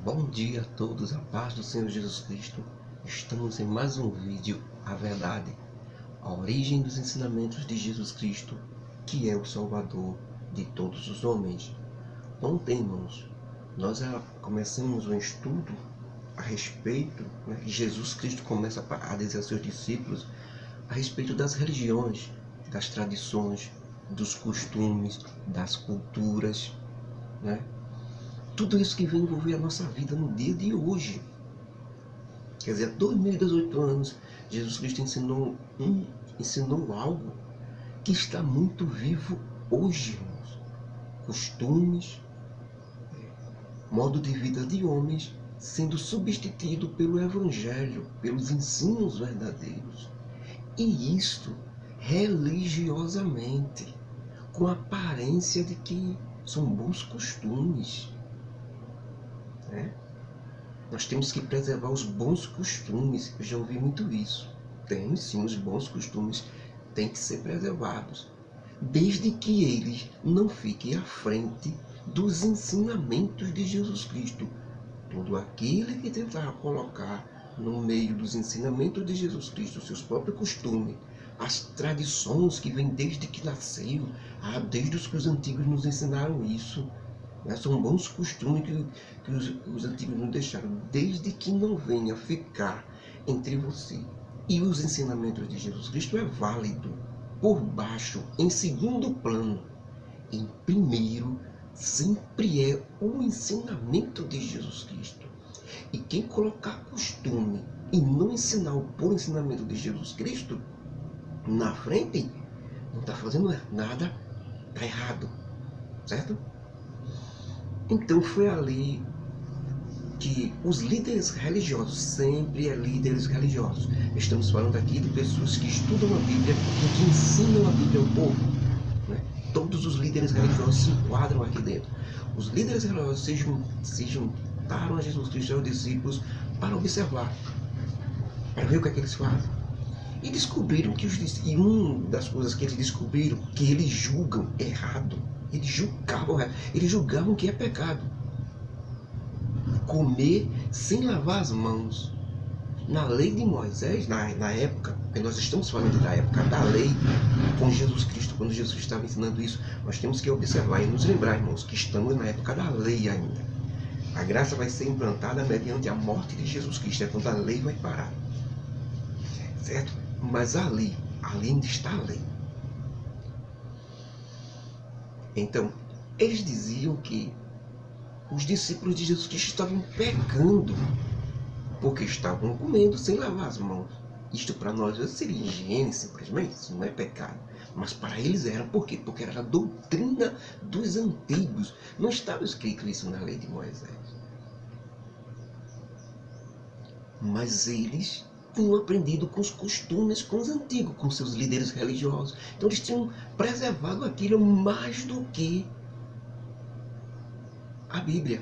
Bom dia a todos, a paz do Senhor Jesus Cristo. Estamos em mais um vídeo, a verdade, a origem dos ensinamentos de Jesus Cristo, que é o Salvador de todos os homens. Ontem, irmãos, nós começamos um estudo a respeito, Jesus Cristo começa a dizer aos seus discípulos a respeito das religiões, das tradições, dos costumes, das culturas, tudo isso que vem envolver a nossa vida no dia de hoje. Quer dizer, há 2018 anos, Jesus Cristo ensinou algo que está muito vivo hoje, irmãos. Costumes, modo de vida de homens sendo substituído pelo Evangelho, pelos ensinos verdadeiros. E isto religiosamente, com a aparência de que são bons costumes. Nós temos que preservar os bons costumes. Eu já ouvi muito isso. Tem sim, os bons costumes têm que ser preservados, desde que eles não fiquem à frente dos ensinamentos de Jesus Cristo. Todo aquele que tentar colocar no meio dos ensinamentos de Jesus Cristo os seus próprios costumes, as tradições que vêm desde que nasceu, desde os que os antigos nos ensinaram isso, são bons costumes que os antigos nos deixaram, desde que não venha ficar entre você e os ensinamentos de Jesus Cristo, é válido. Por baixo, em segundo plano, em primeiro, sempre é o ensinamento de Jesus Cristo. E quem colocar costume e não ensinar o puro ensinamento de Jesus Cristo na frente, não está fazendo nada, está errado, certo? Então foi ali que os líderes religiosos, sempre líderes religiosos, estamos falando aqui de pessoas que estudam a Bíblia e que ensinam a Bíblia ao povo, Todos os líderes religiosos se enquadram aqui dentro. Os líderes religiosos se juntaram a Jesus Cristo e aos discípulos para observar, para ver o que é que eles fazem. E descobriram que uma das coisas que eles descobriram, que eles julgam errado. Eles julgavam que é pecado comer sem lavar as mãos. Na lei de Moisés, na época, porque nós estamos falando da época da lei, com Jesus Cristo, quando Jesus estava ensinando isso, nós temos que observar e nos lembrar, irmãos, que estamos na época da lei ainda. A graça vai ser implantada mediante a morte de Jesus Cristo, é quando a lei vai parar. Certo? Mas ali ainda está a lei. Então, eles diziam que os discípulos de Jesus Cristo estavam pecando, porque estavam comendo sem lavar as mãos. Isto para nós seria higiene, simplesmente, isso não é pecado. Mas para eles era, por quê? Porque era a doutrina dos antigos. Não estava escrito isso na lei de Moisés. Mas eles tinham aprendido com os costumes, com os antigos, com seus líderes religiosos. Então eles tinham preservado aquilo mais do que a Bíblia.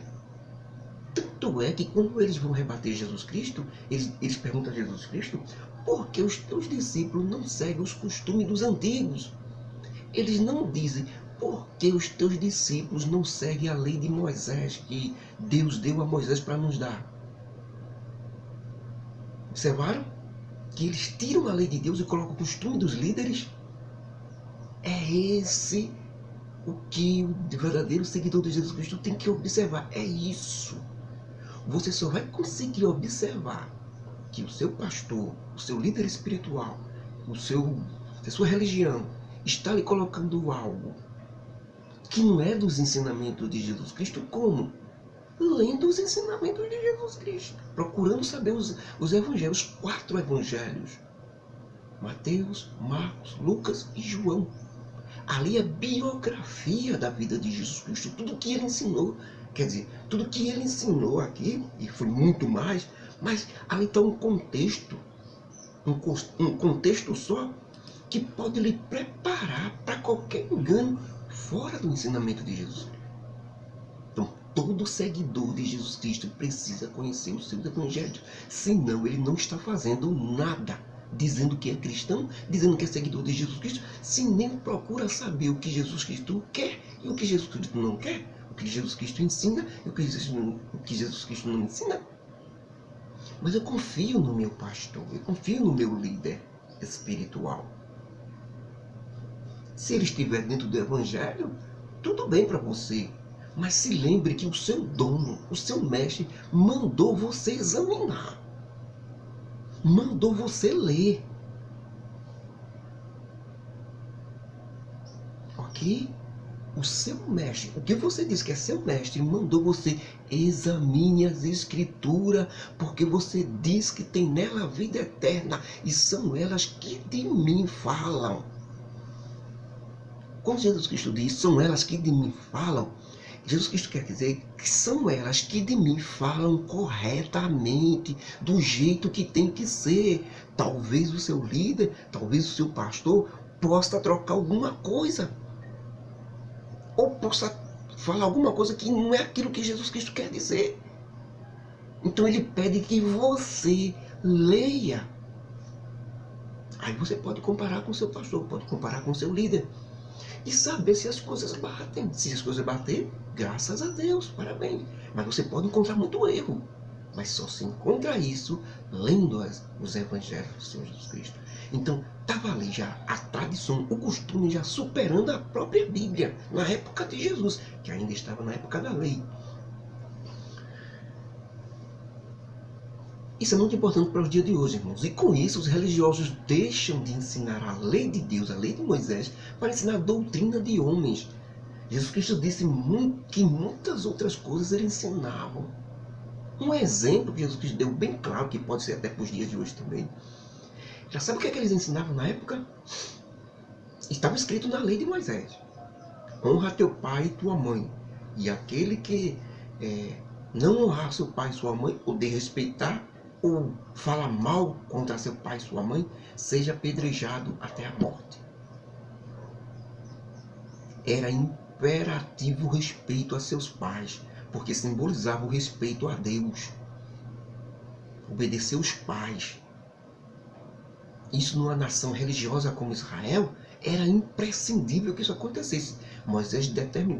Tanto é que quando eles vão rebater Jesus Cristo, eles perguntam a Jesus Cristo, por que os teus discípulos não seguem os costumes dos antigos? Eles não dizem, por que os teus discípulos não seguem a lei de Moisés, que Deus deu a Moisés para nos dar? Observaram? Que eles tiram a lei de Deus e colocam o costume dos líderes? É esse o que o verdadeiro seguidor de Jesus Cristo tem que observar. É isso. Você só vai conseguir observar que o seu pastor, o seu líder espiritual, a sua religião está lhe colocando algo que não é dos ensinamentos de Jesus Cristo, como? Lendo os ensinamentos de Jesus Cristo, procurando saber os evangelhos, 4 evangelhos: Mateus, Marcos, Lucas e João. Ali é a biografia da vida de Jesus Cristo, tudo que ele ensinou. Quer dizer, tudo que ele ensinou aqui, e foi muito mais, mas ali está um contexto só, que pode lhe preparar para qualquer engano fora do ensinamento de Jesus Cristo. Então, todo seguidor de Jesus Cristo precisa conhecer os seus evangelhos, senão ele não está fazendo nada, dizendo que é cristão, dizendo que é seguidor de Jesus Cristo, se nem procura saber o que Jesus Cristo quer e o que Jesus Cristo não quer. que Jesus Cristo ensina e o que Jesus Cristo não ensina. Mas eu confio no meu pastor, eu confio no meu líder espiritual. Se ele estiver dentro do Evangelho, tudo bem para você. Mas se lembre que o seu dono, o seu mestre, mandou você examinar. Mandou você ler. Ok? O seu mestre, o que você diz que é seu mestre, mandou você examine as escrituras, porque você diz que tem nela a vida eterna, e são elas que de mim falam. Quando Jesus Cristo diz, são elas que de mim falam, Jesus Cristo quer dizer que são elas que de mim falam corretamente, do jeito que tem que ser. Talvez o seu líder, talvez o seu pastor possa trocar alguma coisa, ou possa falar alguma coisa que não é aquilo que Jesus Cristo quer dizer. Então ele pede que você leia. Aí você pode comparar com o seu pastor, pode comparar com o seu líder. E saber se as coisas batem. Se as coisas baterem, graças a Deus, parabéns. Mas você pode encontrar muito erro. Mas só se encontra isso lendo os evangelhos do Senhor Jesus Cristo. Então, estava ali já a tradição, o costume já superando a própria Bíblia, na época de Jesus, que ainda estava na época da lei. Isso é muito importante para os dias de hoje, irmãos. E com isso, os religiosos deixam de ensinar a lei de Deus, a lei de Moisés, para ensinar a doutrina de homens. Jesus Cristo disse que muitas outras coisas ele ensinava. Um exemplo que Jesus Cristo deu bem claro, que pode ser até para os dias de hoje também. Já sabe o que é que eles ensinavam na época? Estava escrito na lei de Moisés. Honra teu pai e tua mãe. E aquele que não honrar seu pai e sua mãe, ou desrespeitar, ou fala mal contra seu pai e sua mãe, seja apedrejado até a morte. Era imperativo o respeito a seus pais, porque simbolizava o respeito a Deus. Obedecer os pais. Isso numa nação religiosa como Israel, era imprescindível que isso acontecesse.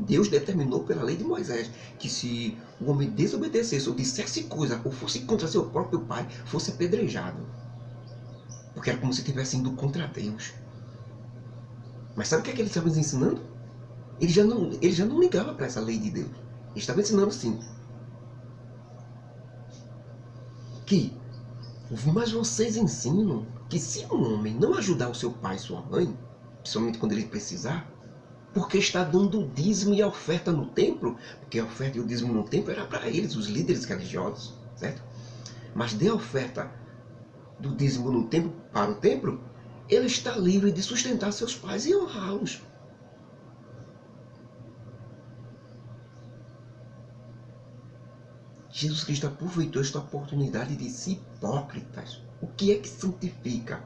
Deus determinou pela lei de Moisés que se o homem desobedecesse ou dissesse coisa ou fosse contra seu próprio pai, fosse apedrejado. Porque era como se estivesse indo contra Deus. Mas sabe o que é que eles estavam ensinando? Ele já não ligava para essa lei de Deus. Ele estava ensinando assim. Mas vocês ensinam que se um homem não ajudar o seu pai e sua mãe, principalmente quando ele precisar, porque está dando o dízimo e a oferta no templo, porque a oferta e o dízimo no templo era para eles, os líderes religiosos, certo? Mas dê a oferta do dízimo no templo para o templo, ele está livre de sustentar seus pais e honrá-los. Jesus Cristo aproveitou esta oportunidade de ser hipócritas. O que é que santifica?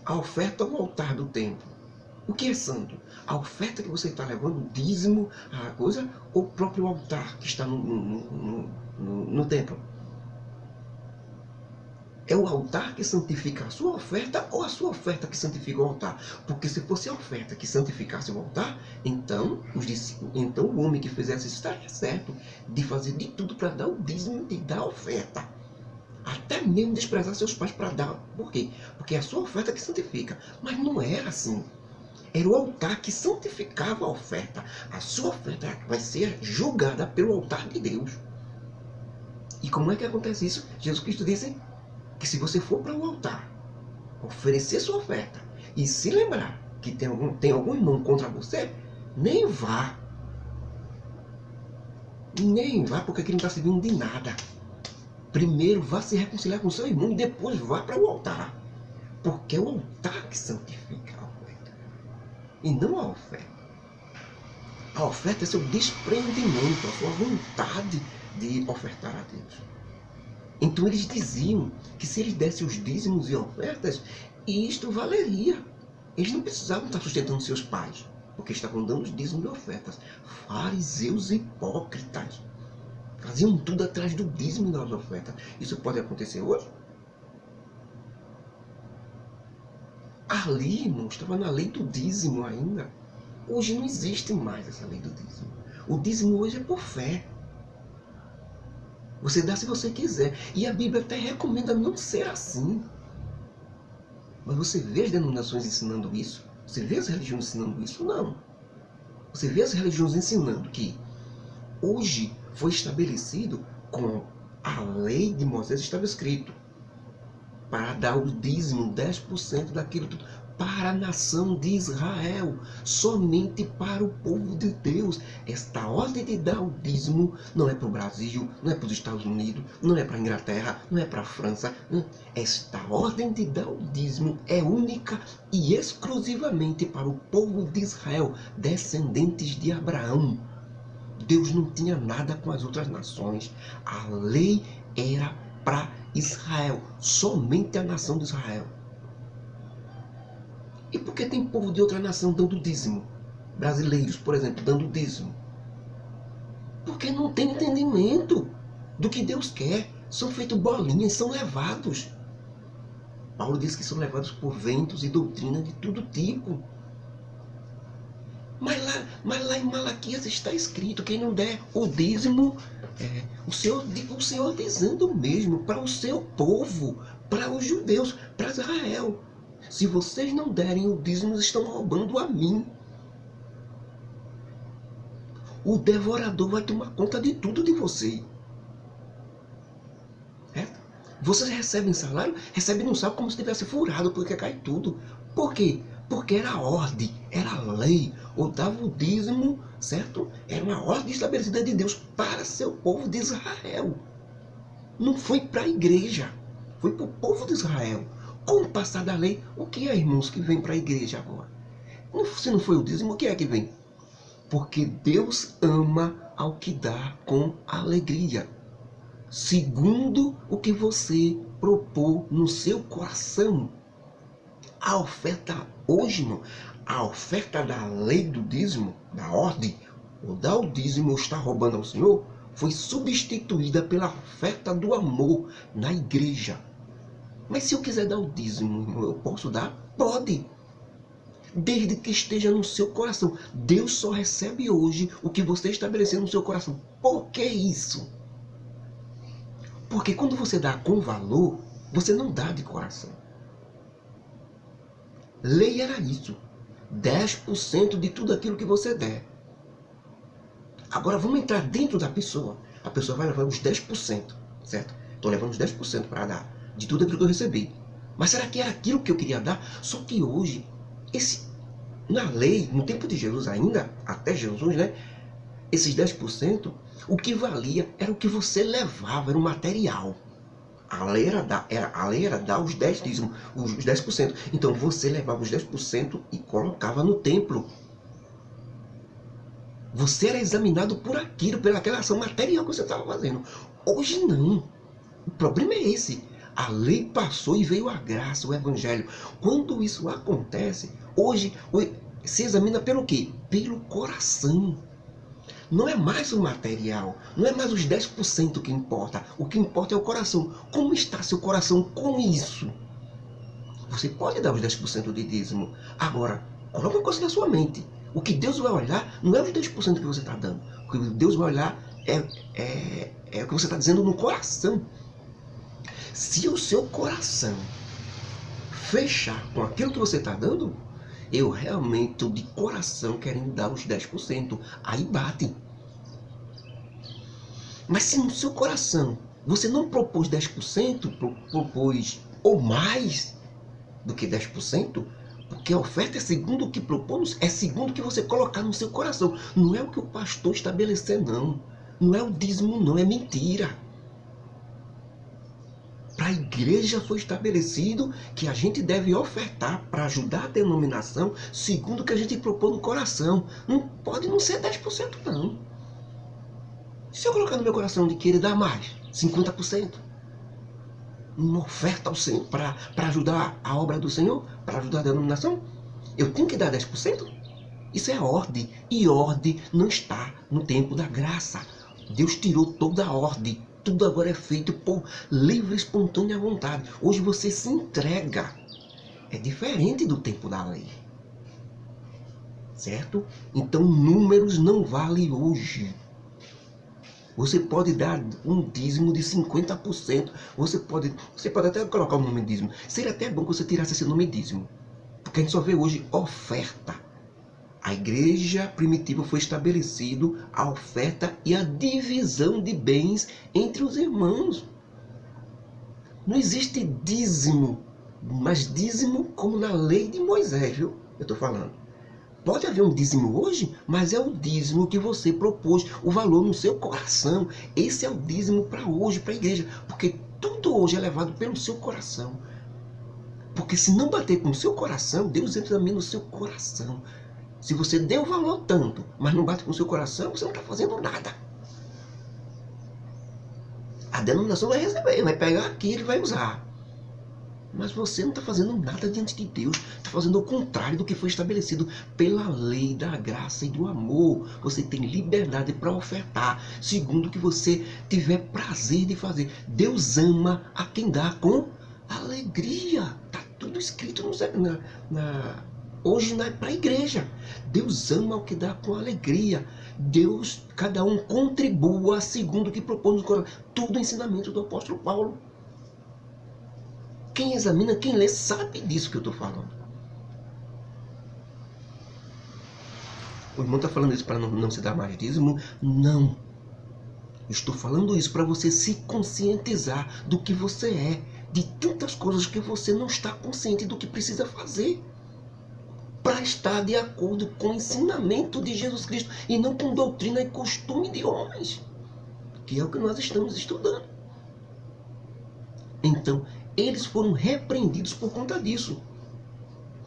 A oferta ao altar do templo. O que é santo? A oferta que você está levando, o dízimo, a coisa, ou o próprio altar que está no templo? É o altar que santifica a sua oferta ou a sua oferta que santifica o altar? Porque se fosse a oferta que santificasse o altar, então o homem que fizesse isso estaria certo de fazer de tudo para dar o dízimo e dar a oferta. Até mesmo desprezar seus pais para dar. Por quê? Porque é a sua oferta que santifica. Mas não era assim. Era o altar que santificava a oferta. A sua oferta vai ser julgada pelo altar de Deus. E como é que acontece isso? Jesus Cristo disse que se você for para o altar, oferecer sua oferta e se lembrar que tem algum irmão contra você, nem vá. Nem vá, porque aqui não está servindo de nada. Primeiro vá se reconciliar com seu irmão e depois vá para o altar. Porque é o altar que santifica a oferta. E não a oferta. A oferta é seu desprendimento, a sua vontade de ofertar a Deus. Então eles diziam que se eles dessem os dízimos e ofertas, isto valeria. Eles não precisavam estar sustentando seus pais, porque estavam dando os dízimos e ofertas. Fariseus hipócritas. Faziam tudo atrás do dízimo e das ofertas. Isso pode acontecer hoje? Ali, irmão, estava na lei do dízimo ainda. Hoje não existe mais essa lei do dízimo. O dízimo hoje é por fé. Você dá se você quiser. E a Bíblia até recomenda não ser assim. Mas você vê as denominações ensinando isso? Você vê as religiões ensinando isso? Não. Você vê as religiões ensinando que hoje foi estabelecido com a lei de Moisés, estava escrito para dar o dízimo, 10% daquilo tudo, para a nação de Israel, somente para o povo de Deus. Esta ordem de dar o dízimo não é para o Brasil, não é para os Estados Unidos, não é para a Inglaterra, não é para a França. Esta ordem de dar o dízimo é única e exclusivamente para o povo de Israel, descendentes de Abraão. Deus não tinha nada com as outras nações. A lei era para Israel, somente a nação de Israel. E por que tem povo de outra nação dando dízimo? Brasileiros, por exemplo, dando dízimo. Porque não tem entendimento do que Deus quer. São feitos bolinhas, são levados. Paulo diz que são levados por ventos e doutrina de todo tipo. Mas lá em Malaquias está escrito, quem não der o dízimo, o Senhor dizendo mesmo para o seu povo, para os judeus, para Israel. Se vocês não derem o dízimo, estão roubando a mim. O devorador vai tomar conta de tudo de você. Vocês recebem salário? Recebem um salário como se tivesse furado, porque cai tudo. Por quê? Porque era ordem, era lei. Ou dava o dízimo, certo? Era uma ordem estabelecida de Deus para seu povo de Israel. Não foi para a igreja, foi para o povo de Israel. Com o passar da lei, o que é, irmãos, que vem para a igreja agora? Se não foi o dízimo, o que é que vem? Porque Deus ama ao que dá com alegria, segundo o que você propôs no seu coração. A oferta hoje, irmão, a oferta da lei do dízimo, da ordem, ou dar o dízimo ou estar roubando ao Senhor, foi substituída pela oferta do amor na igreja. Mas se eu quiser dar o dízimo, irmão, eu posso dar? Pode. Desde que esteja no seu coração. Deus só recebe hoje o que você estabeleceu no seu coração. Por que isso? Porque quando você dá com valor, você não dá de coração. Lei era isso. 10% de tudo aquilo que você der. Agora vamos entrar dentro da pessoa. A pessoa vai levar os 10%, certo? Estou levando os 10% para dar de tudo aquilo que eu recebi. Mas será que era aquilo que eu queria dar? Só que hoje, na lei, no tempo de Jesus ainda, até Jesus, né? Esses 10%, o que valia era o que você levava, era o material. A lei era dar os 10%. Então você levava os 10% e colocava no templo. Você era examinado por aquilo, pelaquela ação material que você estava fazendo. Hoje não. O problema é esse. A lei passou e veio a graça, o evangelho. Quando isso acontece, hoje se examina pelo quê? Pelo coração. Não é mais o material, não é mais os 10% que importa. O que importa é o coração. Como está seu coração com isso? Você pode dar os 10% de dízimo. Agora, coloque uma coisa na sua mente. O que Deus vai olhar não é os 10% que você está dando. O que Deus vai olhar é o que você está dizendo no coração. Se o seu coração fechar com aquilo que você está dando, eu realmente estou de coração querendo dar os 10%. Aí bate. Mas se no seu coração você não propôs 10%, propôs ou mais do que 10%, porque a oferta é segundo o que propomos, é segundo o que você colocar no seu coração. Não é o que o pastor estabelecer, não. Não é o dízimo, não. É mentira. Para a igreja foi estabelecido que a gente deve ofertar para ajudar a denominação segundo o que a gente propôs no coração. Não pode não ser 10%, não. Se eu colocar no meu coração de querer dar mais, 50%, uma oferta ao Senhor para ajudar a obra do Senhor, para ajudar a denominação, eu tenho que dar 10%? Isso é ordem, e ordem não está no tempo da graça. Deus tirou toda a ordem. Tudo agora é feito por livre e espontânea vontade. Hoje você se entrega. É diferente do tempo da lei. certo? Então números não valem hoje. Você pode dar um dízimo de 50%. Você pode até colocar o nome dízimo. Seria até bom que você tirasse esse nome dízimo. Porque a gente só vê hoje oferta. A igreja primitiva foi estabelecido a oferta e a divisão de bens entre os irmãos. Não existe dízimo, mas dízimo como na lei de Moisés, viu? Eu estou falando. Pode haver um dízimo hoje, mas é o dízimo que você propôs, o valor no seu coração. Esse é o dízimo para hoje, para a igreja. Porque tudo hoje é levado pelo seu coração. Porque se não bater com o seu coração, Deus entra também no seu coração. Se você deu valor tanto, mas não bate com o seu coração, você não está fazendo nada. A denominação vai receber, vai pegar aquilo e vai usar. Mas você não está fazendo nada diante de Deus. Está fazendo o contrário do que foi estabelecido pela lei da graça e do amor. Você tem liberdade para ofertar, segundo o que você tiver prazer de fazer. Deus ama a quem dá com alegria. Está tudo escrito hoje para a igreja. Deus ama o que dá com alegria. Deus, cada um contribua segundo o que propõe no coração. Tudo ensinamento do apóstolo Paulo. Quem examina, quem lê, sabe disso que eu estou falando. O irmão está falando isso para não se dar mais dízimo? Não. Estou falando isso para você se conscientizar do que você é. De tantas coisas que você não está consciente do que precisa fazer. Para estar de acordo com o ensinamento de Jesus Cristo. E não com doutrina e costume de homens. Que é o que nós estamos estudando. Então, eles foram repreendidos por conta disso.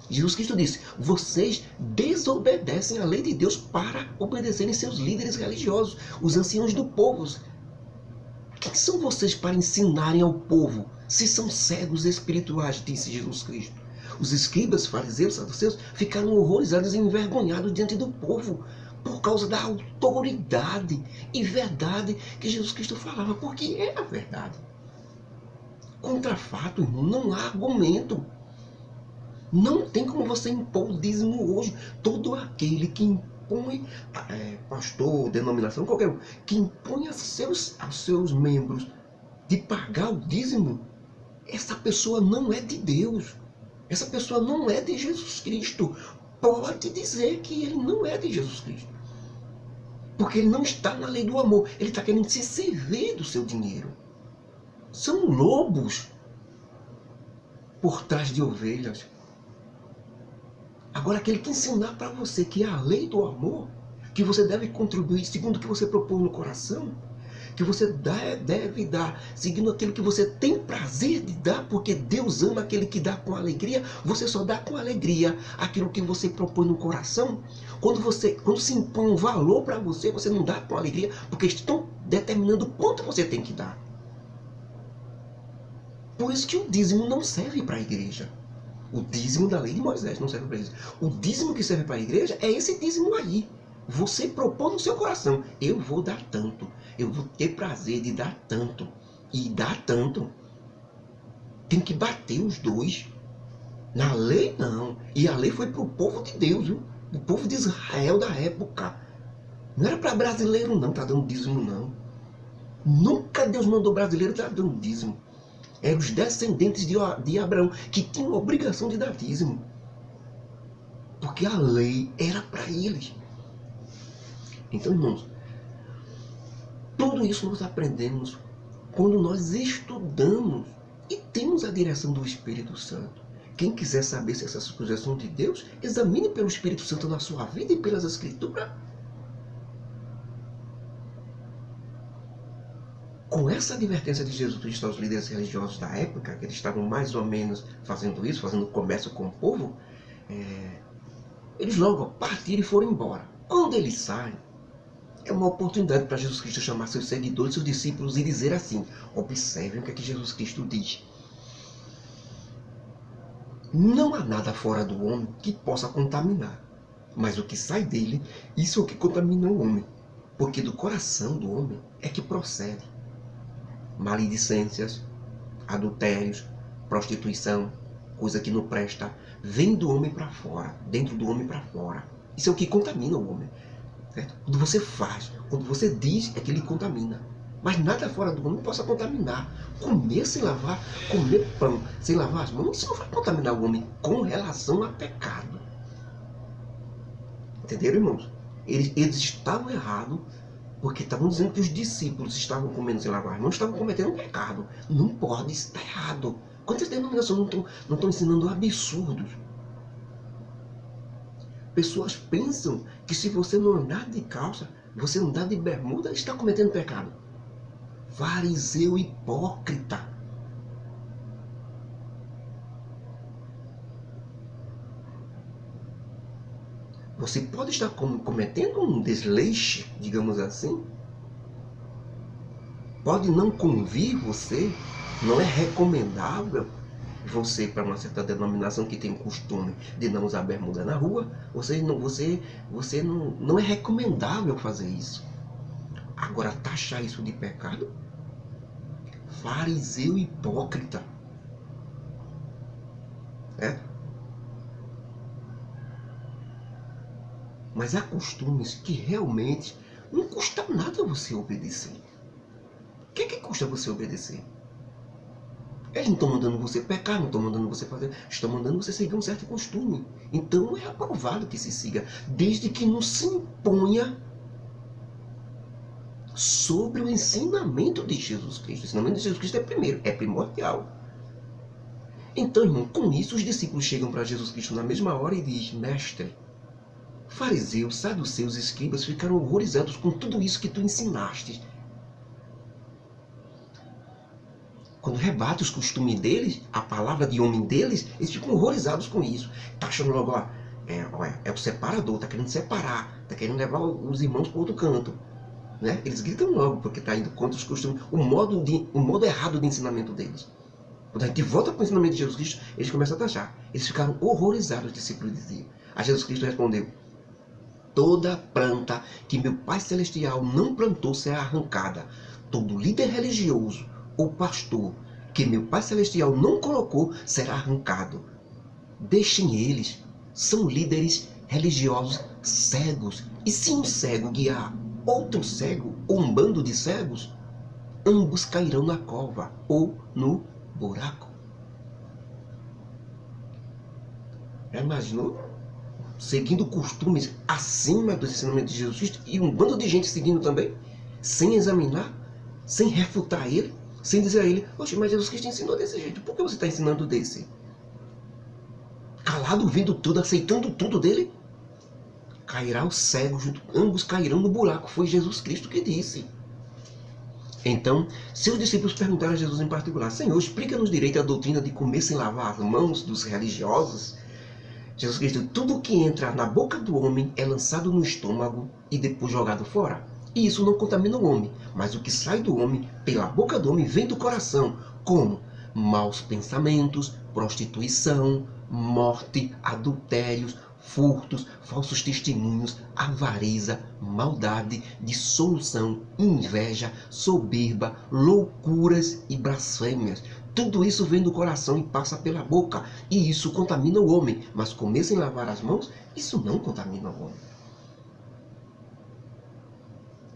Jesus Cristo disse: vocês desobedecem a lei de Deus para obedecerem seus líderes religiosos, os anciãos do povo. Quem são vocês para ensinarem ao povo, se são cegos espirituais, disse Jesus Cristo. Os escribas, fariseus, saduceus ficaram horrorizados e envergonhados diante do povo, por causa da autoridade e verdade que Jesus Cristo falava, porque é a verdade. Contra fato, irmão, não há argumento. Não tem como você impor o dízimo hoje. Todo aquele que impõe, pastor, denominação, qualquer um, que impõe aos seus membros de pagar o dízimo, essa pessoa não é de Deus. Essa pessoa não é de Jesus Cristo. Pode dizer que ele não é de Jesus Cristo. Porque ele não está na lei do amor. Ele está querendo se servir do seu dinheiro. São lobos por trás de ovelhas. Agora, aquele que ensinar para você que é a lei do amor, que você deve contribuir segundo o que você propõe no coração, que você deve dar seguindo aquilo que você tem prazer de dar, porque Deus ama aquele que dá com alegria. Você só dá com alegria aquilo que você propõe no coração. Quando se impõe um valor para você, você não dá com alegria, porque estão determinando quanto você tem que dar. Por isso que o dízimo não serve para a igreja. O dízimo da lei de Moisés não serve para isso. O dízimo que serve para a igreja é esse dízimo aí. Você propõe no seu coração: eu vou dar tanto, eu vou ter prazer de dar tanto. E dar tanto. Tem que bater os dois. Na lei não. E a lei foi para o povo de Deus, viu? O povo de Israel da época. Não era para brasileiro não, tá dando dízimo não. Nunca Deus mandou brasileiro estar dando dízimo. Eram os descendentes de Abraão que tinham a obrigação de dar dízimo. Porque a lei era para eles. Então, irmãos, tudo isso nós aprendemos quando nós estudamos e temos a direção do Espírito Santo. Quem quiser saber se essas coisas são de Deus, examine pelo Espírito Santo na sua vida e pelas Escrituras. Com essa advertência de Jesus Cristo aos líderes religiosos da época, que eles estavam mais ou menos fazendo isso, fazendo comércio com o povo, eles logo partiram e foram embora. Quando eles saem, é uma oportunidade para Jesus Cristo chamar seus seguidores, seus discípulos e dizer assim: observem o que é que Jesus Cristo diz. Não há nada fora do homem que possa contaminar, mas o que sai dele, isso é o que contamina o homem, porque do coração do homem é que procede maledicências, adultérios, prostituição, coisa que não presta, vem do homem para fora, dentro do homem para fora. Isso é o que contamina o homem. Certo? Quando você faz, quando você diz, é que ele contamina. Mas nada fora do homem possa contaminar. Comer sem lavar, comer pão sem lavar as mãos, isso não vai contaminar o homem com relação a pecado. Entenderam, irmãos? Eles estavam errados, porque estavam dizendo que os discípulos estavam comendo sem lavar as mãos, estavam cometendo um pecado. Não pode, isso está errado. Quantas denominações não estão ensinando absurdos? Pessoas pensam que se você não andar de calça, você andar de bermuda, está cometendo pecado. Fariseu hipócrita. Você pode estar cometendo um desleixo, digamos assim. Pode não convir você, não é recomendável você, para uma certa denominação que tem o costume de não usar bermuda na rua, não é recomendável fazer isso. Agora, taxar isso de pecado? Fariseu hipócrita. É? Mas há costumes que realmente não custa nada você obedecer. O que custa você obedecer? Eles não estão mandando você pecar, não estão mandando você fazer, estão mandando você seguir um certo costume. Então é aprovado que se siga, desde que não se imponha sobre o ensinamento de Jesus Cristo. O ensinamento de Jesus Cristo é primeiro, é primordial. Então, irmão, com isso os discípulos chegam para Jesus Cristo na mesma hora e dizem: Mestre, fariseus, saduceus, escribas ficaram horrorizados com tudo isso que tu ensinaste. Quando rebate os costumes deles, a palavra de homem deles, eles ficam horrorizados com isso. Está achando logo, é o separador, está querendo separar, está querendo levar os irmãos para outro canto. Né? Eles gritam logo, porque está indo contra os costumes, o modo errado de ensinamento deles. Quando a gente volta para o ensinamento de Jesus Cristo, eles começam a taxar. Eles ficaram horrorizados, os discípulos diziam. A Jesus Cristo respondeu: toda planta que meu Pai Celestial não plantou será arrancada. Todo líder religioso ou pastor que meu Pai Celestial não colocou será arrancado. Deixem eles. São líderes religiosos cegos. E se um cego guiar outro cego ou um bando de cegos, ambos cairão na cova ou no buraco. Já imaginou? Seguindo costumes acima do ensinamento de Jesus Cristo e um bando de gente seguindo também, sem examinar, sem refutar ele, sem dizer a ele: oxe, mas Jesus Cristo ensinou desse jeito, por que você está ensinando desse? Calado, vendo tudo, aceitando tudo dele? Cairá o cego junto, ambos cairão no buraco. Foi Jesus Cristo que disse. Então, seus discípulos perguntaram a Jesus em particular: Senhor, explica-nos direito a doutrina de comer sem lavar as mãos dos religiosos. Jesus Cristo: tudo que entra na boca do homem é lançado no estômago e depois jogado fora. E isso não contamina o homem, mas o que sai do homem, pela boca do homem, vem do coração, como maus pensamentos, prostituição, morte, adultérios, furtos, falsos testemunhos, avareza, maldade, dissolução, inveja, soberba, loucuras e blasfêmias. Tudo isso vem do coração e passa pela boca, e isso contamina o homem. Mas comer sem lavar as mãos, isso não contamina o homem.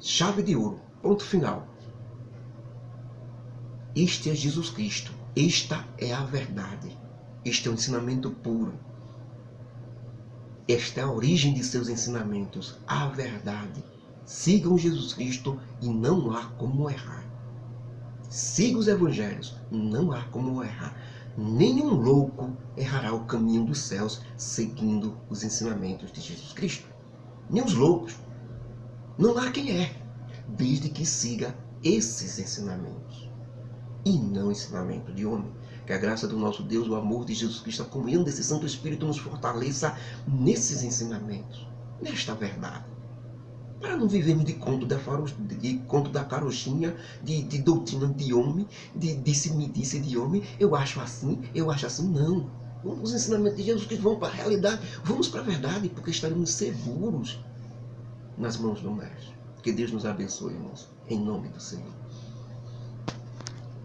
Chave de ouro, ponto final. Este é Jesus Cristo, esta é a verdade, este é o ensinamento puro. Esta é a origem de seus ensinamentos, a verdade. Sigam Jesus Cristo e não há como errar. Siga os evangelhos, não há como errar. Nenhum louco errará o caminho dos céus seguindo os ensinamentos de Jesus Cristo. Nem os loucos. Não há quem é, desde que siga esses ensinamentos e não o ensinamento de homem. Que a graça do nosso Deus, o amor de Jesus Cristo, a comunhão desse Santo Espírito nos fortaleça nesses ensinamentos, nesta verdade. Para não vivermos de conto da carochinha, de doutrina de homem, de disse-me-disse de homem, eu acho assim, não. Os ensinamentos de Jesus Cristo vão para a realidade, vamos para a verdade, porque estaremos seguros nas mãos do Mestre. Que Deus nos abençoe, irmãos, em nome do Senhor.